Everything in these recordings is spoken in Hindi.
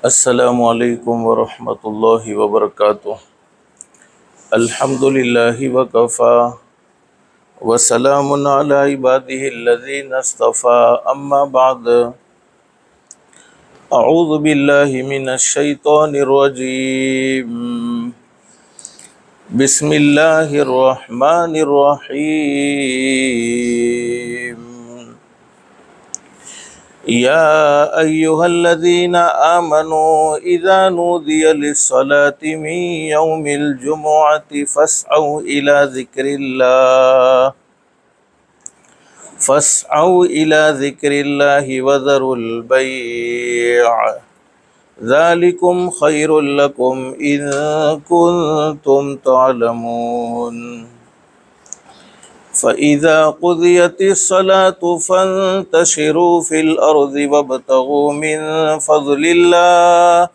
अस्सलामुअलैकुम वरहमतुल्लाहि वबरकातुह। अल्हम्दुलिल्लाहि वकफ़ा वसलामुन अला इबादिहिल्लज़ीना इस्तफ़ा अम्मा बाद। अऊज़ु बिल्लाहि मिनश शैतानिर रजीम। बिस्मिल्लाहिर रहमानिर रहीम। या अय्युहल्लज़ीना आमनू इज़ा नूदिया लिस्सलाति मिन यौमिल जुमुअति फ़स्अऊ इला ज़िक्रिल्लाहि वज़रुल बैअ ज़ालिकुम खैरुल लकुम इन कुंतुम तअलमून। फ़इज़ा क़ुज़ियतिस्सलातु फ़ंतशिरू फ़िल अर्ज़ि वब्तग़ू मिन फ़ज़लिल्लाह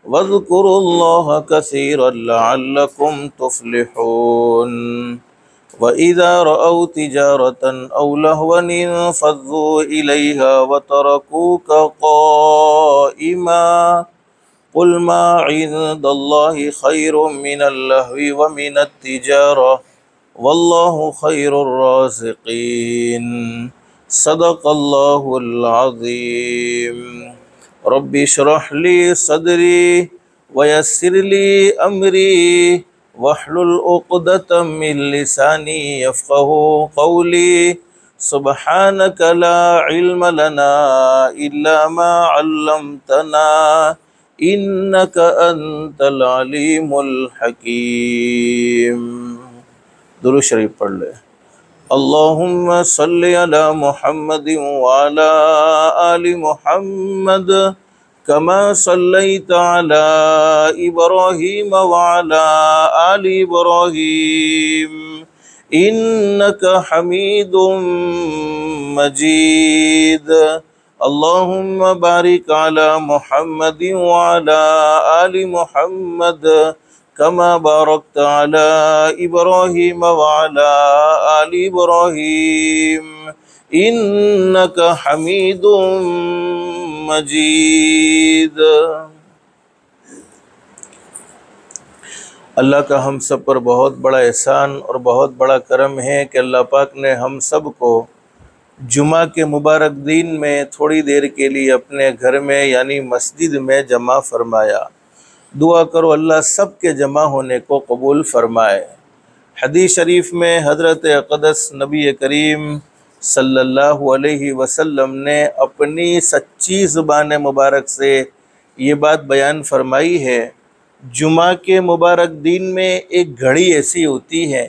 वज़्कुरुल्लाह कसीरन लअल्लकुम तुफ़्लिहून। वइज़ा रअव तिजारतन औ लहवन इंफ़ज़्ज़ू इलैहा वतरकूक क़ाइमा क़ुल मा इंदल्लाहि खैरुम मिनल लहवी व मिनत तिजारा वल्लाहु खैरुर राज़िक़ीन। सदक़ल्लाहुल अज़ीम। रब्बि इश्रह ली सदरी वयस्सिर ली अमरी वहलुल उक़दतम मिन लिसानी यफ़क़हू क़ौली। सुब्हानक ला इल्म लना इल्ला मा अल्लमतना इन्नक अंतल अलीमुल हकीम। दुरूद शरीफ पढ़ ले। अल्लाहुम्मा सल्लि अला मुहम्मदिन व अला आलि मुहम्मद कमा सल्लैता अला इब्राहीम व अला आलि इब्राहीम इन्नका हमीदुम मजीद। अल्लाहुम्मा बारिक अला मुहम्मदिन व अला आलि मुहम्मद कमा बारकता अला इब्राहीम व अला आलि इब्राहीम इन्नका हमीदुम मजीद। अल्लाह का हम सब पर बहुत बड़ा एहसान और बहुत बड़ा करम है कि अल्लाह पाक ने हम सब को जुमा के मुबारक दिन में थोड़ी देर के लिए अपने घर में यानी मस्जिद में जमा फरमाया। दुआ करो अल्लाह सब के जमा होने को कबूल फरमाए। हदीस शरीफ में हज़रत अक़दस नबी करीम सल्लल्लाहु अलैहि वसल्लम ने अपनी सच्ची ज़ुबान मुबारक से ये बात बयान फरमाई है। जुमा के मुबारक दिन में एक घड़ी ऐसी होती है,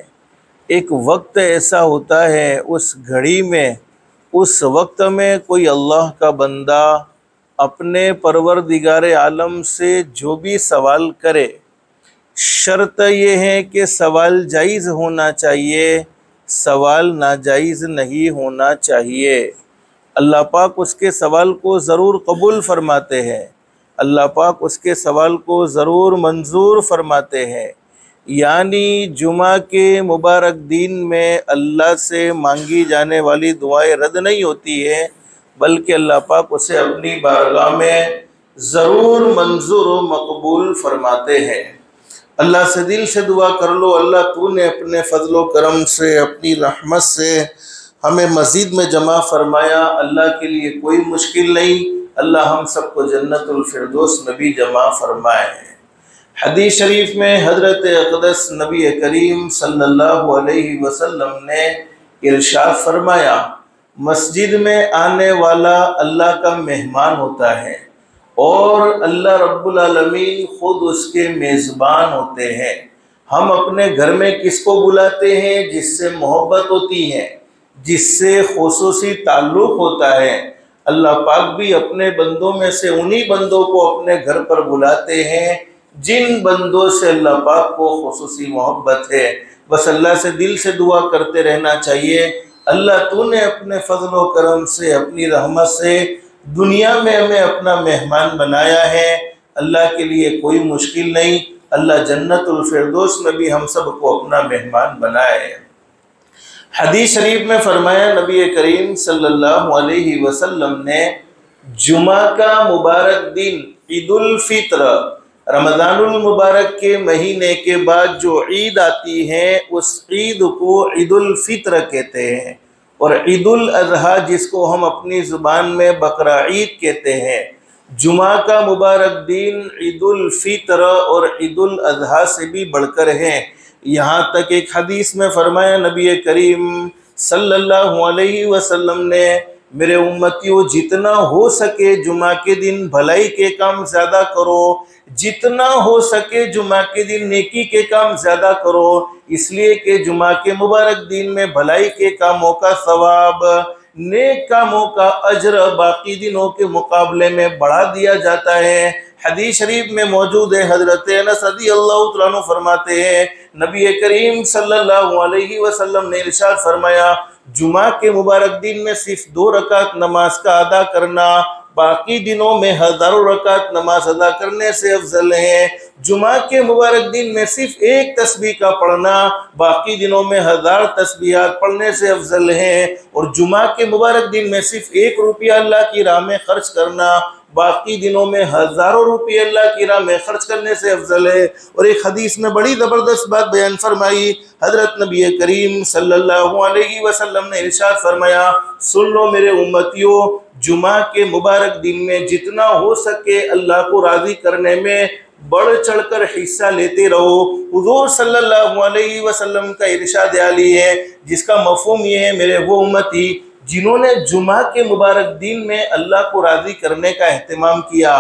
एक वक्त ऐसा होता है, उस घड़ी में उस वक्त में कोई अल्लाह का बंदा अपने परवरदिगार आलम से जो भी सवाल करे, शर्त ये है कि सवाल जायज़ होना चाहिए, सवाल नाजायज़ नहीं होना चाहिए। अल्लाह पाक उसके सवाल को ज़रूर कबूल फरमाते हैं, अल्लाह पाक उसके सवाल को ज़रूर मंजूर फरमाते हैं। यानी जुमा के मुबारक दिन में अल्लाह से मांगी जाने वाली दुआएं रद्द नहीं होती है, बल्कि अल्लाह पाक उसे अपनी बारगाह में ज़रूर मंजूर व मकबूल फरमाते हैं। अल्लाह से दिल से दुआ कर लो, अल्लाह तूने अपने फजलो करम से अपनी रहमत से हमें मस्जिद में जमा फरमाया। अल्लाह के लिए कोई मुश्किल नहीं, अल्लाह हम सबको जन्नतुल फिरदौस में भी जमा फरमाए। हदीस शरीफ में हज़रत अक़दस नबी करीम सल्लल्लाहु अलैहि वसल्लम ने इरशाद फरमाया, मस्जिद में आने वाला अल्लाह का मेहमान होता है और अल्लाह रब्बुल आलमीन खुद उसके मेज़बान होते हैं। हम अपने घर में किसको बुलाते हैं? जिससे मोहब्बत होती है, जिससे खुसूसी ताल्लुक़ होता है। अल्लाह पाक भी अपने बंदों में से उन्हीं बंदों को अपने घर पर बुलाते हैं जिन बंदों से अल्लाह पाक को खुसूसी मोहब्बत है। बस अल्लाह से दिल से दुआ करते रहना चाहिए, अल्लाह तूने अपने फजल व करम से अपनी रहमत से दुनिया में हमें अपना मेहमान बनाया है। अल्लाह के लिए कोई मुश्किल नहीं, अल्लाह जन्नतुल फिरदौस में भी हम सब को अपना मेहमान बनाए। हदीस शरीफ में फरमाया नबी करीम सल्लल्लाहु अलैहि वसल्लम ने, जुमा का मुबारक दिन ईद उल फित्र, रमज़ानुल मुबारक के महीने के बाद जो ईद आती है उस ईद को ईद उल फित्र कहते हैं। और ईद उल अज़हा जिसको हम अपनी ज़ुबान में बकरा ईद कहते हैं। जुमा का मुबारक दिन ईद उल फित्र और ईद उल अज़हा से भी बढ़कर है। यहाँ तक एक हदीस में फरमाया नबी करीम सल्लल्लाहु अलैहि वसल्लम ने, मेरे उम्मतियों जितना हो सके जुमा के दिन भलाई के काम ज़्यादा करो, जितना हो सके जुमा के दिन नेकी के काम ज़्यादा करो, इसलिए कि जुमा के मुबारक दिन में भलाई के कामों का सवाब, नेक कामों का अजर बाकी दिनों के मुकाबले में बढ़ा दिया जाता है। हदीस शरीफ में मौजूद है, हजरत अनस रज़ियल्लाहु तआला अन्हु फरमाते हैं नबी करीम सल्लल्लाहु अलैहि वसल्लम ने इरशाद फरमाया, जुमा के मुबारक दिन में सिर्फ 2 रकात नमाज का अदा करना बाकी दिनों में हज़ारों रकात नमाज अदा करने से अफजल है। जुमा के मुबारक दिन में सिर्फ 1 तस्बीह का पढ़ना बाकी दिनों में 1000 तस्बीहात पढ़ने से अफजल है। और जुमा के मुबारक दिन में सिर्फ 1 रुपया अल्लाह की राह में खर्च करना बाकी दिनों में हज़ारों रुपये अल्लाह की राह में खर्च करने से अफजल है। और एक हदीस में बड़ी ज़बरदस्त बात बयान फरमाई, हज़रत नबी करीम सल्लल्लाहु अलैहि वसल्लम ने इरशाद फरमाया, सुन लो मेरे उम्मतियों, जुमा के मुबारक दिन में जितना हो सके अल्लाह को राज़ी करने में बढ़ चढ़कर हिस्सा लेते रहो। हुज़ूर सल्लल्लाहु अलैहि वसल्लम का इरशाद आली है जिसका मफ़हूम ये है, मेरे वो उम्मती जिन्होंने जुमा के मुबारक दिन में अल्लाह को राज़ी करने का एहतमाम किया,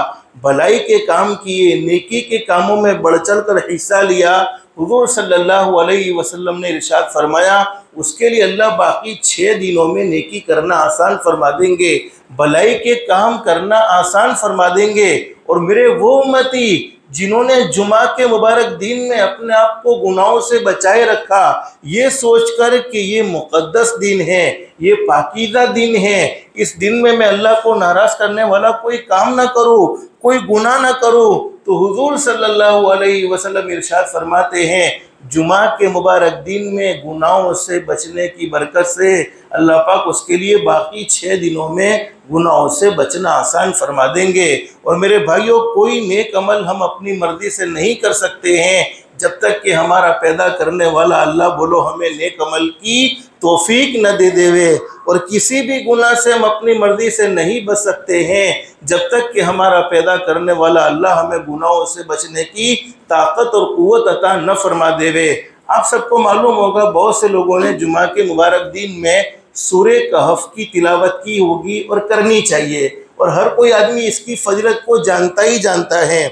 भलाई के काम किए, नेकी के कामों में बढ़ चढ़ कर हिस्सा लिया, हुज़ूर सल्लल्लाहु अलैहि वसल्लम ने इरशाद फरमाया उसके लिए अल्लाह बाकी 6 दिनों में नेकी करना आसान फरमा देंगे, भलाई के काम करना आसान फरमा देंगे। और मेरे वो उम्मती जिन्होंने जुमा के मुबारक दिन में अपने आप को गुनाहों से बचाए रखा, ये सोचकर कि ये मुक़द्दस दिन है, ये पाकीज़ा दिन है, इस दिन में मैं अल्लाह को नाराज़ करने वाला कोई काम ना करूँ, कोई गुनाह ना करूँ, तो हुज़ूर सल्लल्लाहु अलैहि वसल्लम इरशाद फरमाते हैं जुमा के मुबारक दिन में गुनाहों से बचने की बरकत से अल्लाह पाक उसके लिए बाकी 6 दिनों में गुनाहों से बचना आसान फरमा देंगे। और मेरे भाइयों, कोई नेक अमल हम अपनी मर्जी से नहीं कर सकते हैं जब तक कि हमारा पैदा करने वाला अल्लाह बोलो हमें नेक अमल की तौफीक न दे देवे। और किसी भी गुनाह से हम अपनी मर्जी से नहीं बच सकते हैं जब तक कि हमारा पैदा करने वाला अल्लाह हमें गुनाहों से बचने की ताकत और क़ुव्वत अता न फरमा देवे। आप सबको मालूम होगा बहुत से लोगों ने जुमा के मुबारक दिन में सूरे कहफ की तिलावत की होगी और करनी चाहिए, और हर कोई आदमी इसकी फजीलत को जानता ही जानता है।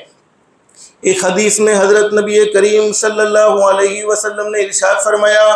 एक हदीस में हज़रत नबी करीम सल्लल्लाहु अलैहि वसल्लम ने इरशाद फरमाया,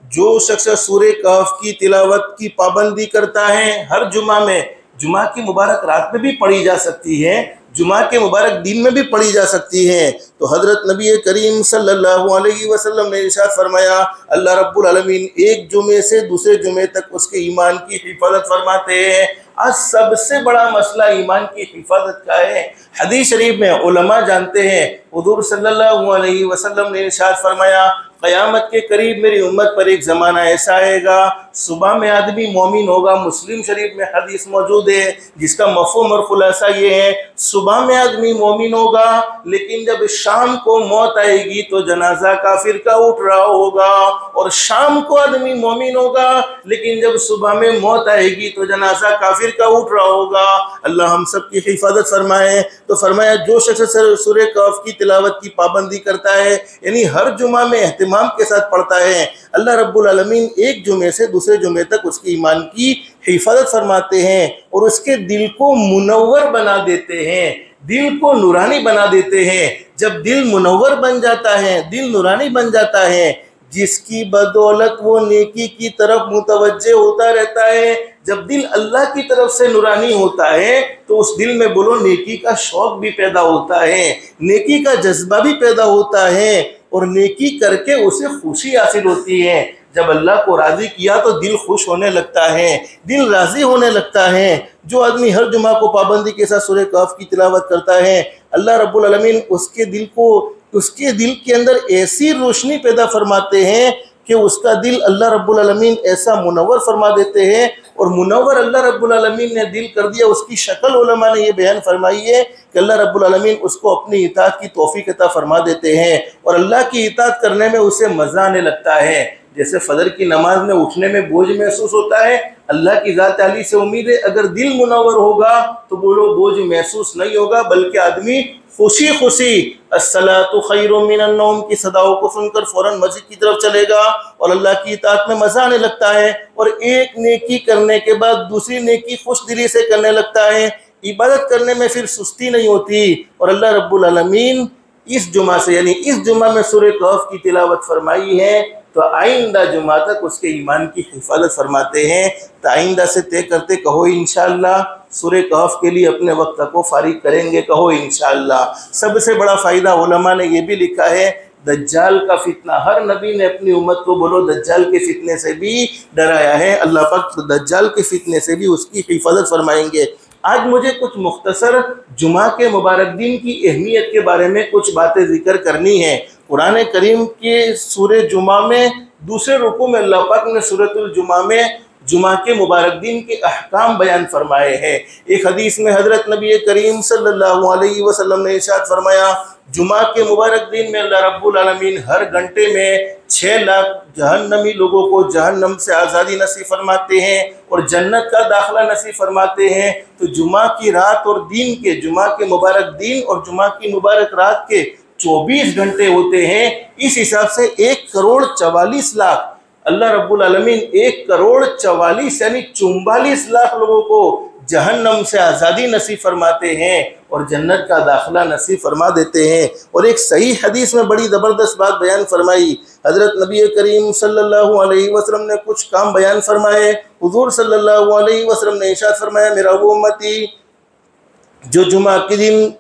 जो शख्स सूरे कहफ की तिलावत की पाबंदी करता है हर जुमा में, जुमा की मुबारक रात में भी पढ़ी जा सकती है, जुमा के मुबारक दिन में भी पढ़ी जा सकती है, तो हज़रत नबी करीम सल्लल्लाहु अलैहि वसल्लम ने इरशाद फरमाया अल्लाह रब्बुल आलमीन एक जुमे से दूसरे जुमे तक उसके ईमान की हिफाजत फरमाते हैं। आज सबसे बड़ा मसला ईमान की हिफाजत का है। हदीस शरीफ में उलमा जानते हैं, हुज़ूर सल्लल्लाहु अलैहि वसल्लम ने इरशाद फरमाया क़यामत के करीब मेरी उम्मत पर एक ज़माना ऐसा आएगा, सुबह में आदमी मोमिन होगा। मुस्लिम शरीफ में हदीस मौजूद है जिसका मफ़हूम और खुलासा ये है, सुबह में आदमी मोमिन होगा लेकिन जब शाम को मौत आएगी तो जनाजा काफिर का उठ रहा होगा, और शाम को आदमी मोमिन होगा लेकिन जब सुबह में मौत आएगी तो जनाजा काफिर का उठ रहा होगा। अल्लाह हम सब की हिफाजत फरमाए। तो फरमाया जो शख्स सूरे कहफ की तिलावत की पाबंदी करता है, यानी हर जुमा में एहतिमाम के साथ पढ़ता है, अल्लाह रब्बुल आलमीन एक जुमे से दूसरे जुमे तक उसकी ईमान की हिफाजत फरमाते हैं और उसके दिल को मुनव्वर बना देते हैं, दिल को नूरानी बना देते हैं। जब दिल मुनव्वर बन जाता है, दिल नूरानी बन जाता है, जिसकी बदौलत वो नेकी की तरफ मुतवज्जे होता रहता है, जब दिल अल्लाह की तरफ से नूरानी होता है तो उस दिल में बोलो नेकी का शौक भी पैदा होता है, नेकी का जज्बा भी पैदा होता है, और नेकी करके उसे खुशी हासिल होती है। जब अल्लाह को राज़ी किया तो दिल खुश होने लगता है, दिल राज़ी होने लगता है। जो आदमी हर जुमा को पाबंदी के साथ सूरह कहफ की तिलावत करता है, अल्लाह रब्बुल आलमीन उसके दिल के अंदर ऐसी रोशनी पैदा फरमाते हैं कि उसका दिल अल्लाह रब्बुल आलमीन ऐसा मुनव्वर फरमा देते हैं, और मुनव्वर अल्लाह रब्बुल आलमीन ने दिल कर दिया, उसकी शक्ल उलमा ने ये बयान फरमाई है कि अल्लाह रब्बुल आलमीन उसको अपनी इताअत की तौफीक अता फरमा देते हैं और अल्लाह की इताअत करने में उसे मज़ा आने लगता है। जैसे फजर की नमाज में उठने में बोझ महसूस होता है, अल्लाह की ज़ात आली से उम्मीद है अगर दिल मुनव्वर होगा तो बोलो बोझ महसूस नहीं होगा, बल्कि आदमी खुशी खुशी अस्सलातु खैरुम मिनन नौम की सदाओं को सुनकर फौरन मस्जिद की तरफ चलेगा और अल्लाह की इताअत में मज़ा आने लगता है और एक नेकी करने के बाद दूसरी नेकी खुश दिली से करने लगता है। इबादत करने में फिर सुस्ती नहीं होती। और अल्लाह रब्बुल आलमीन इस जुमा से यानी इस जुमा में सूरह कहफ की तिलावत फरमाई है तो आइंदा जुमा तक उसके ईमान की हिफाजत फरमाते हैं। तो आइंदा से तय करते कहो इंशाअल्लाह सूरह कहफ के लिए अपने वक्त को फारिग करेंगे, कहो इंशाअल्लाह। सबसे बड़ा फ़ायदा उलमा ने यह भी लिखा है दज्जाल का फितना, हर नबी ने अपनी उम्मत को बोलो दज्जाल के फितने से भी डराया है, अल्लाह पाक दज्जाल के फितने से भी उसकी हिफाजत फरमाएंगे। आज मुझे कुछ मुख्तसर जुमा के मुबारक दिन की अहमियत के बारे में कुछ बातें जिक्र करनी है। कुरान करीम के सूरह जुमा में दूसरे रुकू में अल्लाह पाक ने सूरतुल जुमा में जुमा के मुबारक दिन के अहकाम बयान फरमाए हैं। एक हदीस में हज़रत नबी करीम सल्लल्लाहु अलैहि वसल्लम ने इरशाद फरमाया जुमा के मुबारक दिन में अल्लाह रब्बुल आलमीन हर घंटे में 6 लाख जहन्नमी लोगों को जहन्नम से आज़ादी नसीब फरमाते हैं और जन्नत का दाखिला नसीब फरमाते हैं। तो जुमा की रात और दिन के जुमा के मुबारक दिन और जुमा की मुबारक रात के 24 घंटे होते हैं। इस हिसाब से 1,44,00,000 अल्लाह रब्बुल आलमीन 1,44,00,000 यानी 44 लाख लोगों को जहन्नम से आज़ादी नसीब फरमाते हैं और जन्नत का दाखिला नसीब फरमा देते हैं। और एक सही हदीस में बड़ी ज़बरदस्त बात बयान फरमाई, हज़रत नबी करीम सल्लल्लाहु अलैहि वसल्लम ने कुछ काम बयान फरमाए। हुज़ूर सल्लल्लाहु अलैहि वसल्लम ने इरशाद फरमाया मेरा वो उम्मती जो जुमा के दिन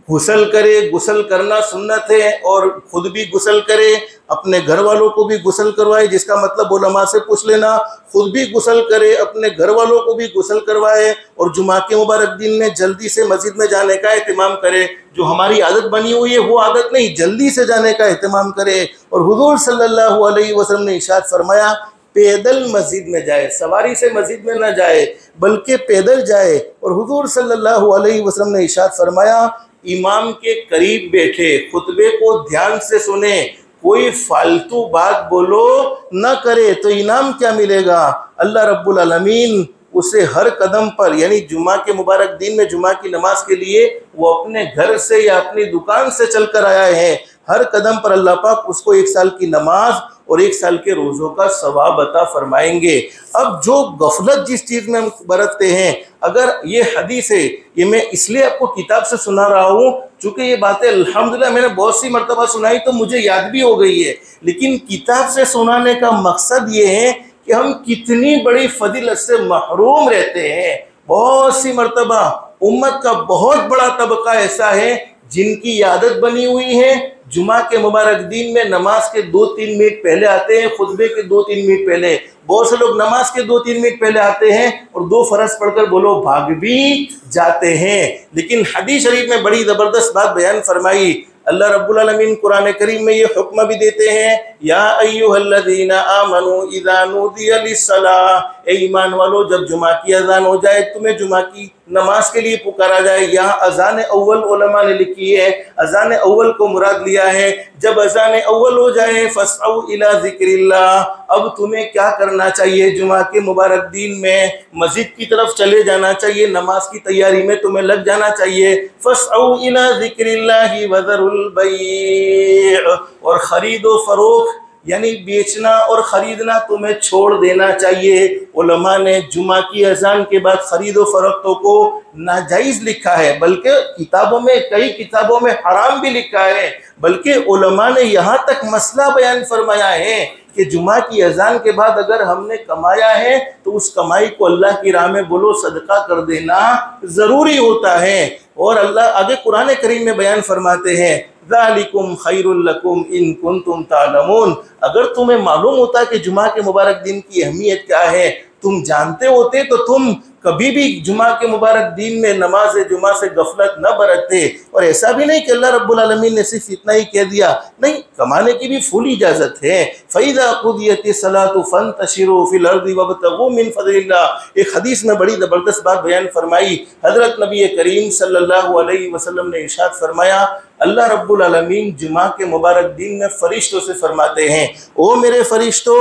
गुसल करे, गुसल करना सुन्नत है और खुद भी गुसल करे, अपने घर वालों को भी गुसल करवाए, जिसका मतलब उलमा से पूछ लेना, खुद भी गुसल करे, अपने घर वालों को भी गुसल करवाए और जुमा के मुबारक दिन में जल्दी से मस्जिद में जाने का एहतमाम करे। जो हमारी आदत बनी हुई है वो आदत नहीं, जल्दी से जाने का एहतमाम करे। और हुज़ूर सल्लल्लाहु अलैहि वसल्लम ने इरशाद फरमाया पैदल मस्जिद में जाए, सवारी से मस्जिद में ना जाए बल्कि पैदल जाए। और हुज़ूर सल्लल्लाहु अलैहि वसल्लम ने इरशाद फरमाया इमाम के करीब बैठे, खुतबे को ध्यान से सुने, कोई फालतू बात बोलो न करे तो इनाम क्या मिलेगा? अल्लाह रब्बुल आलमीन उसे हर कदम पर यानी जुमा के मुबारक दिन में जुमा की नमाज के लिए वो अपने घर से या अपनी दुकान से चल कर आया है, हर कदम पर अल्लाह पाक उसको 1 साल की नमाज और 1 साल के रोज़ों का सवाब अता फरमाएंगे। अब जो गफलत जिस चीज़ में हम बरतते हैं, अगर ये हदीस है, ये मैं इसलिए आपको किताब से सुना रहा हूँ चूँकि ये बातें अल्हम्दुलिल्लाह मैंने बहुत सी मरतबा सुनाई तो मुझे याद भी हो गई है, लेकिन किताब से सुनाने का मकसद ये है कि हम कितनी बड़ी फजीलत से महरूम रहते हैं। बहुत सी मरतबा उम्मत का बहुत बड़ा तबका ऐसा है जिनकी आदत बनी हुई है जुमा के मुबारक दिन में नमाज के 2-3 मिनट पहले आते हैं, खुतबे के 2-3 मिनट पहले। बहुत से लोग नमाज के 2-3 मिनट पहले आते हैं और 2 फर्ज पढ़कर बोलो भाग भी जाते हैं। लेकिन हदीस शरीफ में बड़ी ज़बरदस्त बात बयान फरमाई। अल्लाह रब्बुल आलमीन कुरान करीम में ये हुक्म भी देते हैं या अय्युहल्लज़ीना आमनू इज़ा नूदिया लिस्सलाह, ए ईमान वालो जब जुमा की अजान हो जाए, तुम्हें जुमा की नमाज के लिए पुकारा जाए। यहाँ अजान अव्वल उलमा ने लिखी है, अजान अव्वल को मुराद लिया है। जब अजान अव्वल हो जाए फस्अउ इला ज़िक्रिल्लाह, अब तुम्हें क्या करना चाहिए? जुमा के मुबारक दिन में मस्जिद की तरफ चले जाना चाहिए, नमाज की तैयारी में तुम्हें लग जाना चाहिए। फस्अउ इला ज़िक्रिल्लाहि वज़रुल बैअ, और खरीदो फरोख्त यानी बेचना और ख़रीदना तुम्हें छोड़ देना चाहिए। उलमा ने जुमा की अजान के बाद ख़रीदो फरोख्तों को नाजायज़ लिखा है, बल्कि किताबों में कई किताबों में हराम भी लिखा है। बल्कि उलमा ने यहाँ तक मसला बयान फरमाया है कि जुमा की अजान के बाद अगर हमने कमाया है तो उस कमाई को अल्लाह की राह में बोलो सदका कर देना ज़रूरी होता है। और अल्लाह आगे कुरान करीम में बयान फरमाते हैं ज़ालिकुम खैरुल लकुम इन कुंतुम तालमून, अगर तुम्हें मालूम होता कि जुमा के मुबारक दिन की अहमियत क्या है, तुम जानते होते तो तुम कभी भी जुमा के मुबारक दिन में नमाज जुमा से गफलत न बरते। और ऐसा भी नहीं कि अल्लाह रब्बुल आलमीन ने सिर्फ इतना ही कह दिया, नहीं, कमाने की भी फुल इजाज़त है। फ़इज़ा क़ुदियतिस सलातु फ़ंतशिरू फ़िल अर्ज़ि वब्तगू मिन फ़ज़लिल्लाह। एक हदीस में बड़ी ज़बरदस्त बात बयान फरमाई। हज़रत नबी करीम सल्लल्लाहु अलैहि वसल्लम ने इरशाद फरमाया, अल्लाह रब्बुल आलमीन जुमा के मुबारक दिन में फ़रिश्तों से फरमाते हैं, ओ मेरे फ़रिश्तों,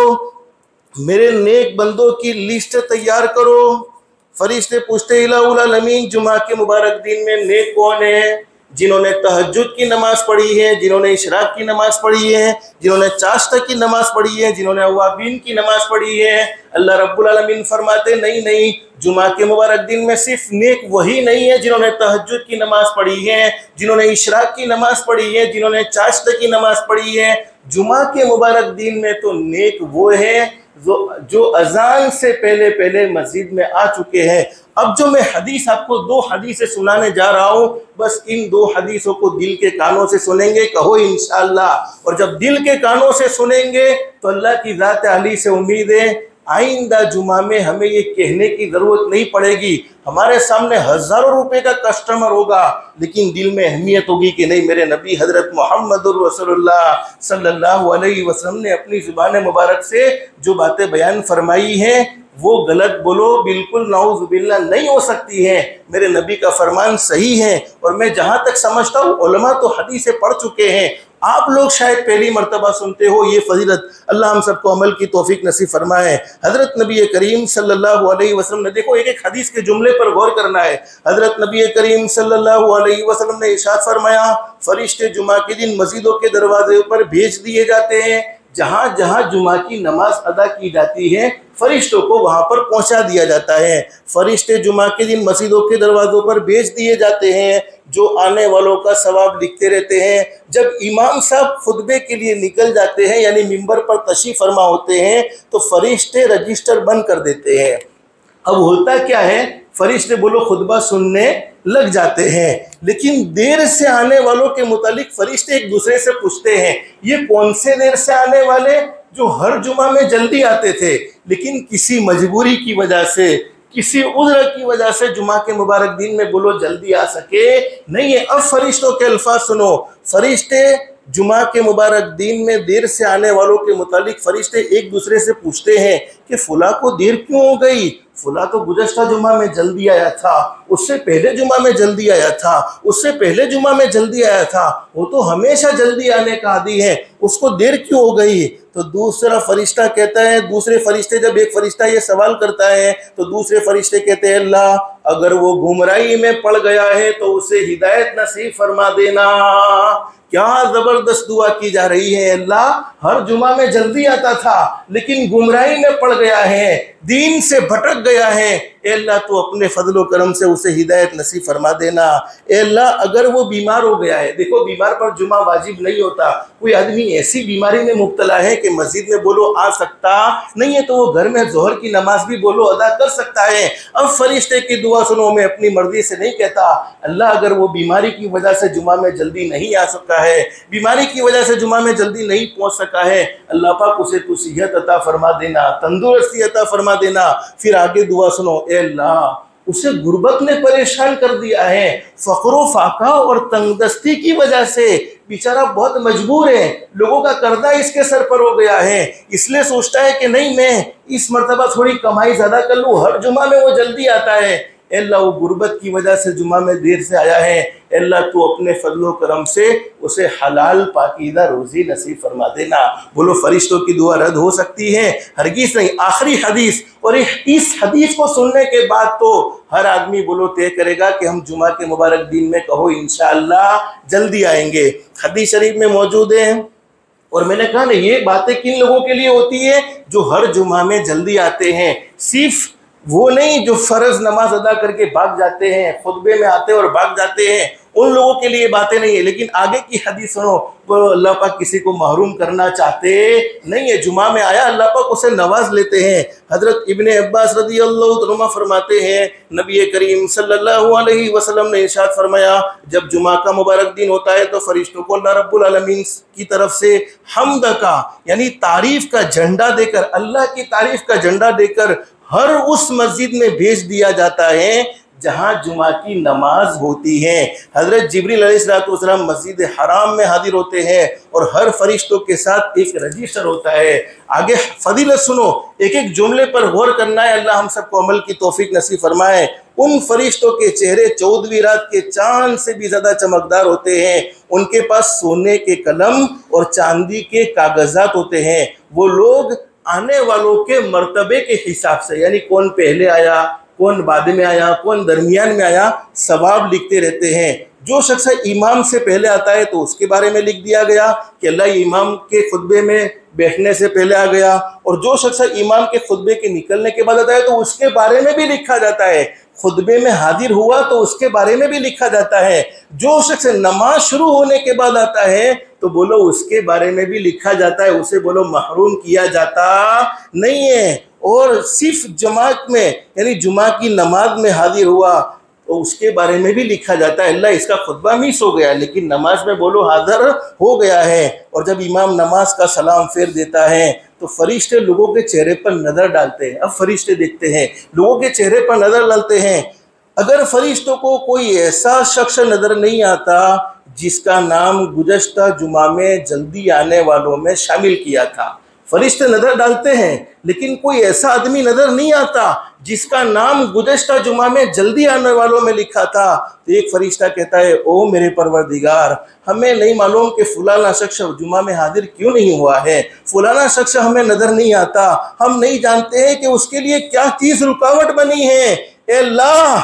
मेरे नेक बंदों की लिस्ट तैयार करो। फरिश्ते पूछते इलाहुल आलमीन, जुमा के मुबारक दिन में नेक कौन है? जिन्होंने तहज्जुद की नमाज पढ़ी है, जिन्होंने इशराक की नमाज पढ़ी है, जिन्होंने चाश्ता की नमाज पढ़ी है, जिन्होंने अवाबीन की नमाज पढ़ी है। अल्लाह रब्बुल आलमीन फरमाते नहीं नहीं, जुमा के मुबारक दिन में सिर्फ नेक वही नहीं है जिन्होंने तहज्जुद की नमाज पढ़ी है, जिन्होंने इशराक की नमाज पढ़ी है, जिन्होंने चाश्ता की नमाज पढ़ी है। जुमा के मुबारक दिन में तो नेक वो है जो अजान से पहले पहले मस्जिद में आ चुके हैं। अब जो मैं हदीस आपको दो हदीसें सुनाने जा रहा हूँ, बस इन दो हदीसों को दिल के कानों से सुनेंगे, कहो इंशाअल्लाह। और जब दिल के कानों से सुनेंगे तो अल्लाह की ज़ात अली से उम्मीद है आइंदा जुमा में हमें ये कहने की ज़रूरत नहीं पड़ेगी। हमारे सामने हज़ारों रुपए का कस्टमर होगा, लेकिन दिल में अहमियत होगी कि नहीं, मेरे नबी हज़रत मोहम्मदुर रसूलुल्लाह सल्लल्लाहु अलैहि वसल्लम ने अपनी ज़ुबान मुबारक से जो बातें बयान फरमाई हैं वो गलत बोलो बिल्कुल नाउज़ुबिल्लाह नहीं हो सकती है। मेरे नबी का फरमान सही है। और मैं जहाँ तक समझता हूँ उलमा तो हदीसें पढ़ चुके हैं, आप लोग शायद पहली मर्तबा सुनते हो ये फजीलत। अल्लाह हम सबको अमल की तौफीक नसीब फरमाए। हज़रत नबी करीम सल्लल्लाहु अलैहि वसल्लम ने, देखो एक एक हदीस के जुमले पर गौर करना है। हज़रत नबी करीम सल्लल्लाहु अलैहि वसल्लम ने इरशाद फरमाया, फरिश्ते जुमा के दिन मस्जिदों के दरवाजे पर भेज दिए जाते हैं। जहाँ जहाँ जुमा की नमाज अदा की जाती है फरिश्तों को वहाँ पर पहुँचा दिया जाता है। फरिश्ते जुमा के दिन मस्जिदों के दरवाज़ों पर भेज दिए जाते हैं, जो आने वालों का सवाब लिखते रहते हैं। जब इमाम साहब खुतबे के लिए निकल जाते हैं, यानी मिंबर पर तशरीफ़ फरमा होते हैं, तो फरिश्ते रजिस्टर बंद कर देते हैं। अब होता क्या है, फरिश्ते बोलो खुतबा सुनने लग जाते हैं, लेकिन देर से आने वालों के मुतालिक फरिश्ते एक दूसरे से पूछते हैं, ये कौन से देर से आने वाले जो हर जुमा में जल्दी आते थे, लेकिन किसी मजबूरी की वजह से, किसी उज़्र की वजह से जुमा के मुबारक दिन में बोलो जल्दी आ सके नहीं है। अब फरिश्तों के अल्फाज सुनो। फरिश्ते जुमा के मुबारक दिन में देर से आने वालों के मुतालिक फरिश्ते एक दूसरे से पूछते हैं कि फुला को देर क्यों हो गई? फुला तो गुज़श्ता जुमा में जल्दी आया था, उससे पहले जुमा में जल्दी आया था, उससे पहले जुमा में जल्दी आया था, वो तो हमेशा जल्दी आने का आदी है, उसको देर क्यों हो गई? तो दूसरा फरिश्ता कहता है, दूसरे फरिश्ते, जब एक फरिश्ता ये सवाल करता है तो दूसरे फरिश्ते कहते हैं, अल्लाह अगर वो गुमराही में पड़ गया है तो उसे हिदायत नसीब फरमा देना। क्या ज़बरदस्त दुआ की जा रही है। अल्लाह हर जुमा में जल्दी आता था, लेकिन गुमराही में पड़ गया है, दीन से भटक गया है, ए अल्लाह तो अपने फजलो करम से उसे हिदायत नसीब फरमा देना। ए अल्लाह अगर वो बीमार हो गया है, देखो बीमार पर जुमा वाजिब नहीं होता, कोई आदमी ऐसी बीमारी में मुब्तला है कि मस्जिद में बोलो आ सकता नहीं है, तो वो घर में जोहर की नमाज भी बोलो अदा कर सकता है। अब फरिश्ते की दुआ सुनो, मैं अपनी मर्जी से नहीं कहता, अल्लाह अगर वो बीमारी की वजह से जुमा में जल्दी नहीं आ सका है, बीमारी की वजह से जुमा में जल्दी नहीं पहुंच सका है, अल्लाह पाक उसे तू सेहत अता फरमा देना, तंदुरुस्ती अता फरमा देना। फिर आगे दुआ सुनो, ए अल्लाह उसे गुर्बत ने परेशान कर दिया है, फ़क्र फाका और तंगदस्ती की वजह से बेचारा बहुत मजबूर है, लोगों का कर्जा इसके सर पर हो गया है, इसलिए सोचता है कि नहीं मैं इस मर्तबा थोड़ी कमाई ज़्यादा कर लूँ, हर जुमा में वो जल्दी आता है। अल्लाह वो गुर्बत की वजह से जुमा में देर से आया है, अल्लाह तो अपने फजलो करम से उसे हलाल पाकीज़ा रोज़ी नसीब फरमा देना। बोलो फरिश्तों की दुआ रद्द हो सकती है? हरगिज़ नहीं। आखिरी हदीस, और इस हदीस को सुनने के बाद तो हर आदमी बोलो तय करेगा कि हम जुमा के मुबारक दिन में कहो इंशाअल्लाह जल्दी आएंगे। हदीस शरीफ में मौजूद है। और मैंने कहा ना, ये बातें किन लोगों के लिए होती है? जो हर जुमा में जल्दी आते हैं। सिर्फ वो नहीं जो फ़र्ज नमाज अदा करके भाग जाते हैं, खुतबे में आते हैं और भाग जाते हैं, उन लोगों के लिए बातें नहीं है। लेकिन आगे की हदीस सुनो, वो अल्लाह पाक किसी को महरूम करना चाहते नहीं है। जुमा में आया, अल्लाह पाक उसे नवाज लेते हैं। हज़रत इब्ने अब्बास रज़ियल्लाहु तआला फरमाते हैं, नबी करीम सल्लल्लाहु अलैहि वसल्लम ने इरशाद फरमाया, जब जुमा का मुबारक दिन होता है तो फरिश्तों को अल्लाह रब्बुल आलमीन की तरफ से हम्द का यानी तारीफ़ का झंडा देकर, अल्लाह की तारीफ़ का झंडा देकर हर उस मस्जिद में भेज दिया जाता है जहां जुमा की नमाज होती है। हजरत जिब्रील अलैहिस्सलाम मस्जिद हराम में हाजिर होते हैं और हर फरिश्तों के साथ एक रजिस्टर होता है। आगे फजीलत सुनो, एक एक जुमले पर गौर करना है। अल्लाह हम सबको अमल की तौफीक नसीब फरमाए। उन फरिश्तों के चेहरे 14वीं रात के चांद से भी ज्यादा चमकदार होते हैं। उनके पास सोने के कलम और चांदी के कागजात होते हैं। वो लोग आने वालों के मर्तबे के हिसाब से, यानी कौन पहले आया, कौन बाद में आया, कौन दरमियान में आया, सवाब लिखते रहते हैं। जो शख्स इमाम से पहले आता है तो उसके बारे में लिख दिया गया कि अल्लाह इमाम के खुतबे में बैठने से पहले आ गया, और जो शख्स इमाम के खुतबे के निकलने के बाद आता है तो उसके बारे में भी लिखा जाता है। खुतबे में हाजिर हुआ तो उसके बारे में भी लिखा जाता है। जो शख्स नमाज शुरू होने के बाद आता है तो बोलो उसके बारे में भी लिखा जाता है। उसे बोलो महरूम किया जाता नहीं है। और सिर्फ जमात में यानी जुमा की नमाज में हाजिर हुआ तो उसके बारे में भी लिखा जाता है, अल्लाह इसका खुतबा मिस हो गया लेकिन नमाज में बोलो हाजिर हो गया है। और जब इमाम नमाज का सलाम फेर देता है तो फरिश्ते लोगों के चेहरे पर नज़र डालते हैं। अब फरिश्ते देखते हैं, लोगों के चेहरे पर नज़र डालते हैं। अगर फरिश्तों को कोई ऐसा शख्स नज़र नहीं आता जिसका नाम गुज़श्ता जुमा में जल्दी आने वालों में शामिल किया था, फरिश्ते नज़र डालते हैं लेकिन कोई ऐसा आदमी नज़र नहीं आता जिसका नाम गुज़श्ता जुमा में जल्दी आने वालों में लिखा था, तो एक फरिश्ता कहता है, ओ मेरे परवरदिगार, हमें नहीं मालूम कि फलाना शख्स जुमा में हाजिर क्यों नहीं हुआ है, फलाना शख्स हमें नज़र नहीं आता, हम नहीं जानते हैं कि उसके लिए क्या चीज़ रुकावट बनी है। ए अल्लाह,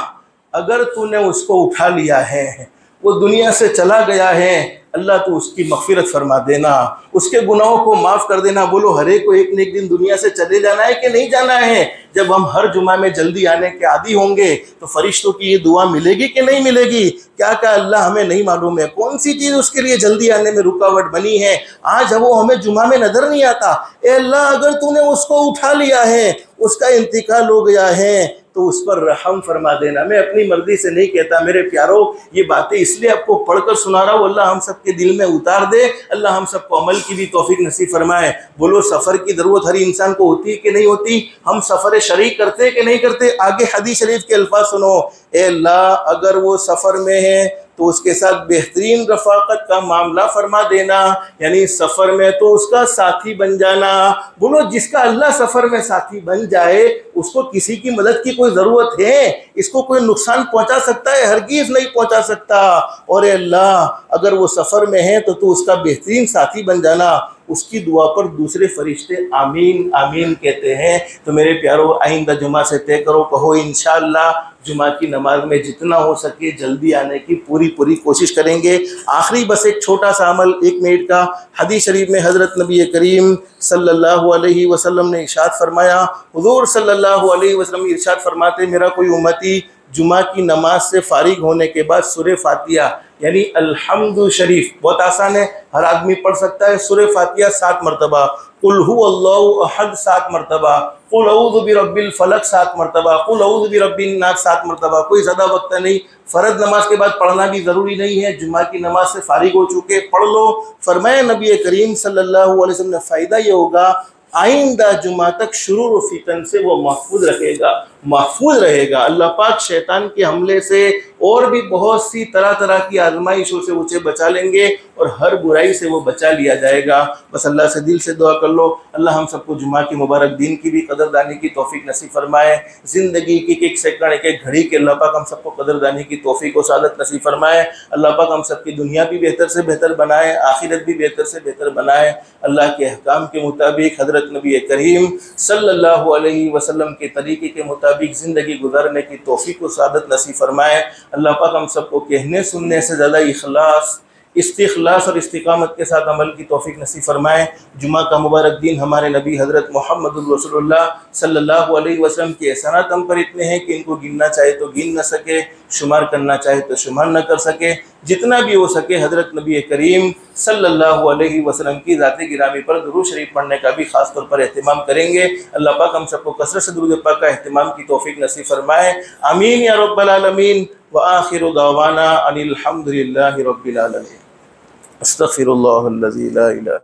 अगर तूने उसको उठा लिया है, वो दुनिया से चला गया है, अल्लाह तो उसकी मग़फ़िरत फरमा देना, उसके गुनाहों को माफ़ कर देना। बोलो हर एक को एक न एक दिन दुनिया से चले जाना है कि नहीं जाना है? जब हम हर जुमा में जल्दी आने के आदी होंगे तो फरिश्तों की ये दुआ मिलेगी कि नहीं मिलेगी? क्या क्या अल्लाह हमें नहीं मालूम है कौन सी चीज़ उसके लिए जल्दी आने में रुकावट बनी है। आज वो हमें जुमा में नज़र नहीं आता। ए अल्लाह, अगर तूने उसको उठा लिया है, उसका इंतकाल हो गया है, तो उस पर रहम फरमा देना। मैं अपनी मर्जी से नहीं कहता मेरे प्यारों, ये बातें इसलिए आपको पढ़कर सुना रहा हूँ। अल्लाह हम सबके दिल में उतार दे, अल्लाह हम सबको अमल की भी तौफीक नसीब फरमाए। बोलो सफ़र की ज़रूरत हर इंसान को होती है कि नहीं होती? हम सफ़र शरीक करते कि नहीं करते? आगे हदीस शरीफ के अल्फाज सुनो। ए अल्लाह, अगर वो सफ़र में है तो उसके साथ बेहतरीन रफ़ाकत का मामला फरमा देना, यानी सफ़र में तो उसका साथी बन जाना। बोलो जिसका अल्लाह सफ़र में साथी बन जाए उसको किसी की मदद की कोई ज़रूरत है? इसको कोई नुकसान पहुंचा सकता है? हरगिज़ नहीं पहुंचा सकता। और अल्लाह, अगर वो सफ़र में है तो तू उसका बेहतरीन साथी बन जाना। उसकी दुआ पर दूसरे फरिश्ते आमीन आमीन कहते हैं। तो मेरे प्यारों, आइंदा जुमा से तय करो, कहो इंशाअल्लाह जुमा की नमाज में जितना हो सके जल्दी आने की पूरी कोशिश करेंगे। आखिरी बस एक छोटा सा अमल 1 मिनट का। हदीस शरीफ में हज़रत नबी करीम सल्लल्लाहु अलैहि वसल्लम ने इरशाद फरमाया, हुज़ूर सल्लल्लाहु अलैहि वसल्लम इरशाद फरमाते, मेरा कोई उम्मती जुमा की नमाज से फारिग होने के बाद सूरह फातिहा यानी अल्हम्दु शरीफ, बहुत आसान है, हर आदमी पढ़ सकता है। सूरह फातिहा 7 मरतबा, कुल हु अल्लाहु अहद 7 मरतबा, कुल औज़ु बिरब्बिल फलक 7 मरतबा, कुल औज़ु बिरब्बिन नास 7 मरतबा। कोई ज़्यादा वक्त नहीं, फ़र्ज नमाज के बाद पढ़ना भी ज़रूरी नहीं है। जुमा की नमाज से फारिग हो चुके पढ़ लो। फरमाया नबी करीम सल्लल्लाहु अलैहि वसल्लम ने, फ़ायदा ये होगा आइंदा जुमा तक शुरूर फितन से वो महफूज रहेगा। अल्लाह पाक शैतान के हमले से और भी बहुत सी तरह तरह की आजमाइशों से उसे बचा लेंगे और हर बुराई से वो बचा लिया जाएगा। बस अल्लाह से दिल से दुआ कर लो, अल्लाह हम सबको जुमा की मुबारक दिन की भी कदरदानी की तौफीक नसीब फरमाए। ज़िंदगी की एक सेकंड एक घड़ी के अल्लाह पाक हम सबको कदरदानी की तौफीक और सादत नसीब फरमाए। अल्लाह पाक हम सबकी दुनिया भी बेहतर से बेहतर बनाए, आखिरत भी बेहतर से बेहतर बनाए। अल्लाह के अहकाम के मुताबिक हज़रत नबी करीम सल्लल्लाहु अलैहि वसल्लम के तरीके के मुताबिक ज़िंदगी गुजारने की तौफीक और सादत नसीब फरमाए। अल्लाह पाक हम सबको कहने सुनने से ज़्यादा इखलास, इस्तिखलास और इस्तिकामत के साथ अमल की तौफीक नसीब फरमाए। जुमा का मुबारक दिन हमारे नबी हज़रत मुहम्मदुर रसूलुल्लाह सल्लल्लाहु अलैहि वसल्लम के एहसानात हम पर इतने हैं कि इनको गिनना चाहे तो गिन न सके, शुमार करना चाहे तो शुमार न कर सके। जितना भी हो सके हज़रत नबी करीम सल्लल्लाहु अलैहि वसल्लम की ज़ात गिरामी पर दुरूद शरीफ पढ़ने का भी ख़ास तौर पर एहतिमाम करेंगे। अल्लाह पाक हम सबको कसरत से दुरूद पाक का एहतिमाम की तौफीक नसीब फरमाए। आमीन या रब्बल आलमीन। व आखिरु दावाना अनिल हम्दुलिल्लाहि रब्बिल आलमीन। अस्तग़फिरुल्लाहल लज़ी ला इलाहा